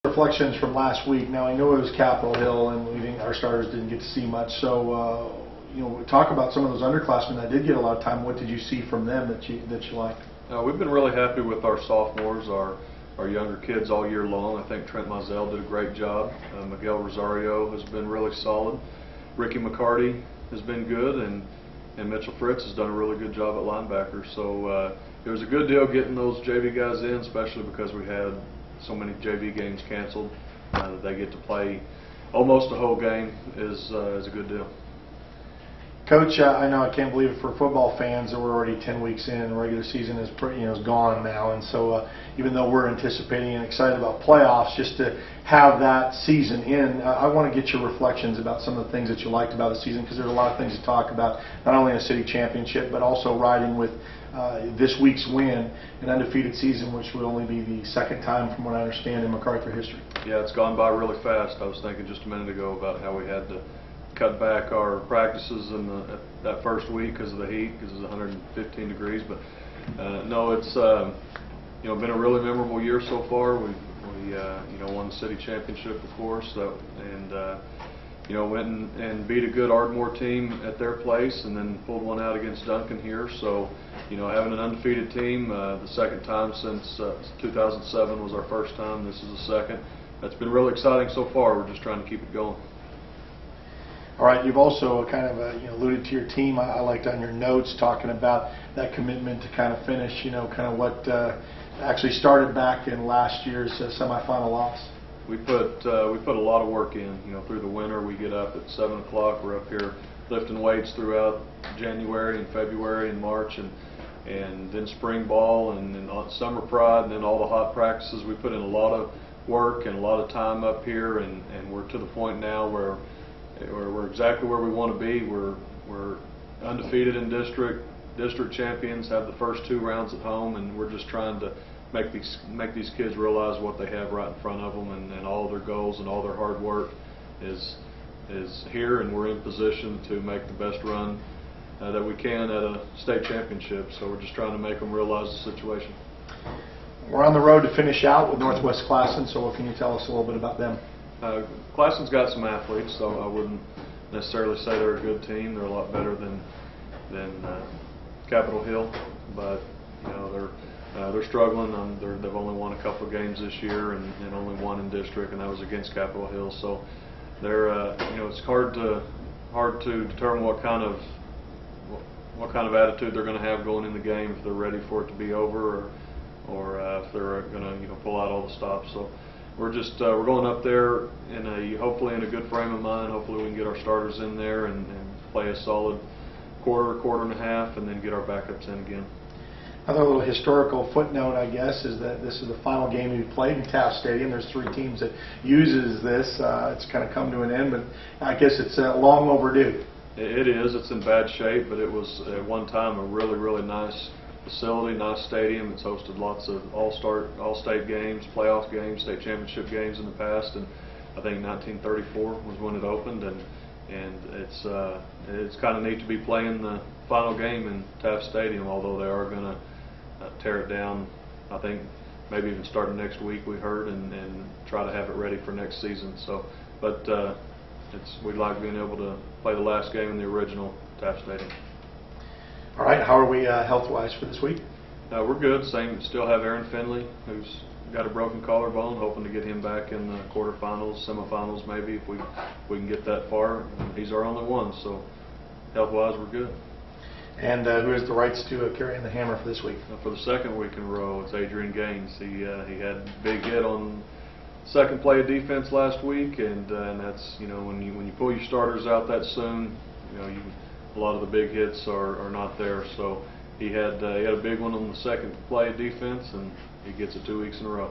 Reflections from last week. Now, I know it was Capitol Hill, and our starters didn't get to see much. So, talk about some of those underclassmen that did get a lot of time. What did you see from them that you liked? We've been really happy with our sophomores, our younger kids all year long. I think Trent Mizell did a great job. Miguel Rosario has been really solid. Ricky McCarty has been good, and Mitchell Fritz has done a really good job at linebacker. So it was a good deal getting those JV guys in, especially because we had so many JV games canceled. That they get to play almost a whole game is a good deal. Coach, I know I can't believe it for football fans that we're already 10 weeks in. The regular season is gone now, and so even though we're anticipating and excited about playoffs, just to have that season in, I want to get your reflections about some of the things that you liked about the season, because there's a lot of things to talk about, not only in a city championship, but also riding with this week's win, an undefeated season, which would only be the second time, from what I understand, in MacArthur history. Yeah, it's gone by really fast. I was thinking just a minute ago about how we had to cut back our practices in that first week because of the heat, because it was 115 degrees. But no, it's been a really memorable year so far. We won the city championship, of course, and went and beat a good Ardmore team at their place, and then pulled one out against Duncan here. So having an undefeated team, the second time since 2007 was our first time. This is the second. That's been really exciting so far. We're just trying to keep it going. All right, you've also kind of alluded to your team. I liked on your notes talking about that commitment to kind of finish, kind of what actually started back in last year's semifinal loss. We put a lot of work in. Through the winter, we get up at 7 o'clock. We're up here lifting weights throughout January and February and March, and then spring ball and then summer pride, and then all the hot practices. We put in a lot of work and a lot of time up here, and we're to the point now where we're exactly where we want to be. We're undefeated in district champions, have the first 2 rounds at home, and we're just trying to make these kids realize what they have right in front of them, and all their goals and all their hard work is here, and we're in position to make the best run that we can at a state championship. So we're just trying to make them realize the situation. We're on the road to finish out with Northwest Classen, so what can you tell us a little bit about them? Classen's got some athletes, so I wouldn't necessarily say they're a good team. They're a lot better than Capitol Hill, but they're struggling. They've only won a couple of games this year, and only one in district, and that was against Capitol Hill. So they're it's hard to determine what kind of attitude they're going to have going in the game, if they're ready for it to be over, or if they're going to pull out all the stops. So we're going up there hopefully in a good frame of mind. Hopefully we can get our starters in there and play a solid quarter and a half, and then get our backups in again. Another little historical footnote, I guess, is that this is the final game you've played in Taft Stadium. There's 3 teams that uses this. It's kind of come to an end, but I guess it's long overdue. It is. It's in bad shape, but it was at one time a really, really nice facility, nice stadium. It's hosted lots of all-state games, playoff games, state championship games in the past, and I think 1934 was when it opened, and it's kind of neat to be playing the final game in Taft Stadium, although they are going to tear it down, I think maybe even starting next week, we heard, and try to have it ready for next season. So, but we like being able to play the last game in the original Taft Stadium. All right, how are we health-wise for this week? We're good. Still have Aaron Finley, who's got a broken collarbone. Hoping to get him back in the quarterfinals, semifinals, maybe, if we can get that far. He's our only one, so health-wise, we're good. And who has the rights to carry in the hammer for this week? For the second week in a row, it's Adrian Gaines. He had a big hit on second play of defense last week, and that's when you pull your starters out that soon, a lot of the big hits are not there. So he had a big one on the second play of defense, and he gets it 2 weeks in a row.